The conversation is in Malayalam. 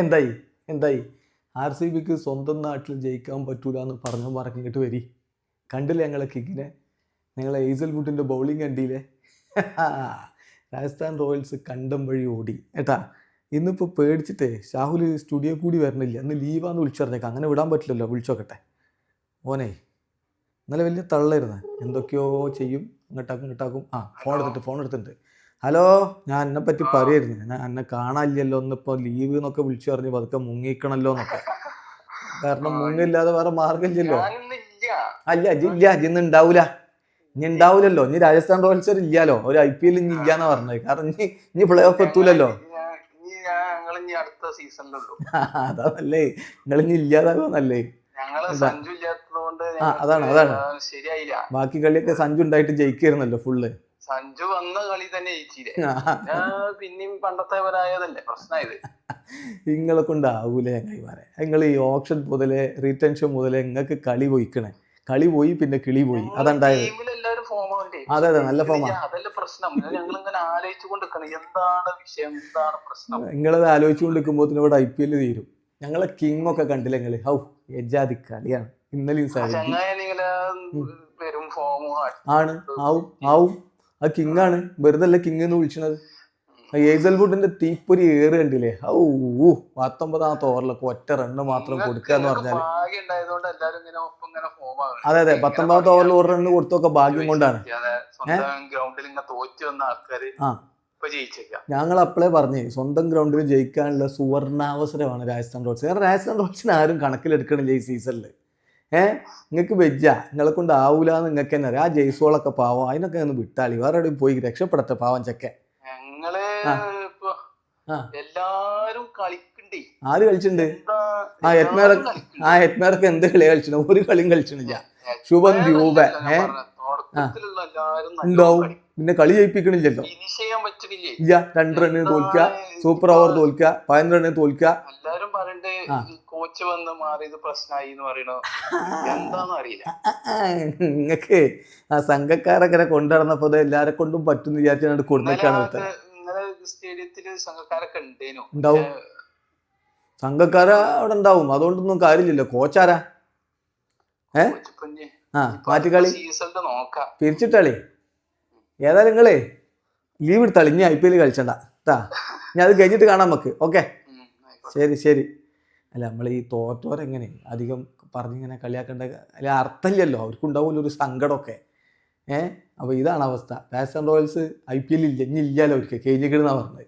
എന്തായി എന്തായി RCBക്ക് സ്വന്തം നാട്ടിൽ ജയിക്കാൻ പറ്റൂല എന്ന് പറഞ്ഞു ഇങ്ങോട്ട് വരി. കണ്ടില്ലേ ഞങ്ങളെ കിക്കിനെ? ഞങ്ങളെ ഹേസൽവുഡിൻ്റെ ബൗളിംഗ് കണ്ടില്ലേ? രാജസ്ഥാൻ റോയൽസ് കണ്ടം വഴി ഓടി ഏട്ടാ. ഇന്നിപ്പോൾ പേടിച്ചിട്ടേ ഷാഹുൽ സ്റ്റുഡിയോ കൂടി വരണില്ല, അന്ന് ലീവാന്ന് വിളിച്ചറിഞ്ഞേക്കാം. അങ്ങനെ വിടാൻ പറ്റില്ലല്ലോ, വിളിച്ചോക്കട്ടെ. ഓനെ ഇന്നലെ വലിയ തള്ളായിരുന്നു, എന്തൊക്കെയോ ചെയ്യും, ഇങ്ങോട്ടാക്കും. ഫോൺ എടുത്തിട്ടുണ്ട്. ഹലോ, ഞാൻ എന്നെ പറ്റി പറയായിരുന്നു, ഞാൻ എന്നെ കാണാനില്ലല്ലോ, ഒന്നിപ്പോൾ ലീവ് എന്നൊക്കെ വിളിച്ചു പറഞ്ഞ് പതുക്കെ മുങ്ങിക്കണല്ലോ എന്നൊക്കെ. കാരണം മുങ്ങില്ലാതെ വേറെ മാർഗമില്ലല്ലോ. അല്ല ഇന്ന് ഉണ്ടാവൂല, ഇനി ഉണ്ടാവൂലല്ലോ. ഇനി രാജസ്ഥാൻ റോയൽസ് ഇല്ലാലോ, ഒരു IPL ഇനി ഇല്ലാന്നാ പറഞ്ഞത്. കാരണം ഇനി പ്ലേ ഓഫ് എത്തൂലല്ലോ. അതാ നല്ലേ, നിങ്ങൾ ഇനി ഇല്ലാതാകുന്നല്ലേ. അതാണ് ബാക്കി കളിയൊക്കെ സഞ്ജു ഉണ്ടായിട്ട് ജയിക്കായിരുന്നല്ലോ ഫുള്ള്. സഞ്ജു വന്ന കളി തന്നെ പിന്നെയും പണ്ടത്തെവരായതല്ലേ പ്രശ്നമായത്. നിങ്ങളെ കൊണ്ടാവൂലേ കൈമാറെ. നിങ്ങൾ ഈ ഓപ്ഷൻ മുതലേ റീടെൻഷൻ മുതലേ നിങ്ങൾക്ക് കളി പോയി പിന്നെ കിളി പോയി, അതുണ്ടായത്. അതെ നല്ല ഫോമാണ്. നിങ്ങളത് ആലോചിച്ചുകൊണ്ടിരിക്കുമ്പോൾ ഇവിടെ IPL തീരും. ഞങ്ങളെ കിങ് ഒക്കെ കണ്ടില്ല നിങ്ങൾ? ഹൗ എജാതി കളിയാണ് ഇന്നലെയും ആണ്. ആവും ആ കിങ് ആണ്, വെറുതെ അല്ല കിങ് എന്ന് വിളിച്ചത്. ഹേസൽവുഡിന്റെ തീപ്പൊരി ഏറ് കണ്ടില്ലേ? 19ാമത്തെ ഓവറിലൊക്കെ ഒറ്റ റണ്ണ് മാത്രം കൊടുക്കുക എന്ന് പറഞ്ഞാൽ. അതെ 19ാമത്തെ ഓവറിൽ ഒരു റണ്ണ് കൊടുത്തൊക്കെ ഭാഗ്യം കൊണ്ടാണ്. ഞങ്ങൾ അപ്പളേ പറഞ്ഞേ സ്വന്തം ഗ്രൗണ്ടിൽ ജയിക്കാനുള്ള സുവർണാവസരമാണ് രാജസ്ഥാൻ റോയൽസ്. കാരണം രാജസ്ഥാൻ റോയൽസിന് ആരും കണക്കിലെടുക്കണില്ല ഈ സീസണിൽ. നിങ്ങൾക്ക് വെജ്ജ, നിങ്ങളെ കൊണ്ട് ആവൂലെന്ന് നിങ്ങൾക്ക് തന്നെ അറിയാം. ആ ജയ്സോളൊക്കെ പാവം, അതിനൊക്കെ ഒന്ന് വിട്ടാളി, വേറെ എവിടെയും പോയി രക്ഷപ്പെടട്ടെ പാവം ചെക്കൻ. ആര് കളിച്ചിട്ടുണ്ട്? ഹെറ്റ്മേറൊക്കെ എന്ത് കളിയാ കളിച്ചിട്ടുണ്ട്? ഒരു കളിയും കളിച്ചിട്ടില്ല. ശുഭം ദ്യൂബ് ഉണ്ടാവും, പിന്നെ കളി ജയിപ്പിക്കണില്ലല്ലോ. ഇല്ല, 2 റണ്ണിന് തോൽക്കുക, സൂപ്പർ ഓവർ തോൽക്കുക, 15 റണ്ണിന് തോൽക്കുക. നിങ്ങക്ക് ആ സംഘക്കാരൊക്കെ കൊണ്ടുനടന്നപ്പോ എല്ലാരെ കൊണ്ടും പറ്റുന്ന വിചാരിച്ചാണ് കൊടുത്തേക്കാണ്. ഉണ്ടാവും, സംഘക്കാര അവിടെ ഉണ്ടാവും, അതുകൊണ്ടൊന്നും കാര്യമില്ലല്ലോ. കോച്ചാരാ? മാറ്റിക്കളി പിരിച്ചിട്ടളി. ഏതായാലും നിങ്ങളേ ലീവ് എടുത്താളി, ഇനി IPL കളിച്ചണ്ട കേട്ടാ. ഞാൻ അത് കഴിഞ്ഞിട്ട് കാണാം നമുക്ക്. ഓക്കെ, ശരി. അല്ല, നമ്മൾ ഈ തോറ്റോരെങ്ങനെ അധികം പറഞ്ഞിങ്ങനെ കളിയാക്കേണ്ട അല്ല, അർത്ഥമില്ലല്ലോ. അവർക്കുണ്ടാവുമല്ലോ ഒരു സങ്കടമൊക്കെ. അപ്പോൾ ഇതാണ് അവസ്ഥ. രാജസ്ഥാൻ റോയൽസ് IPL ഇല്ല, ഇനി ഇല്ലല്ലോ അവർക്ക്, കഴിഞ്ഞിക്കണെന്നാണ് പറഞ്ഞത്.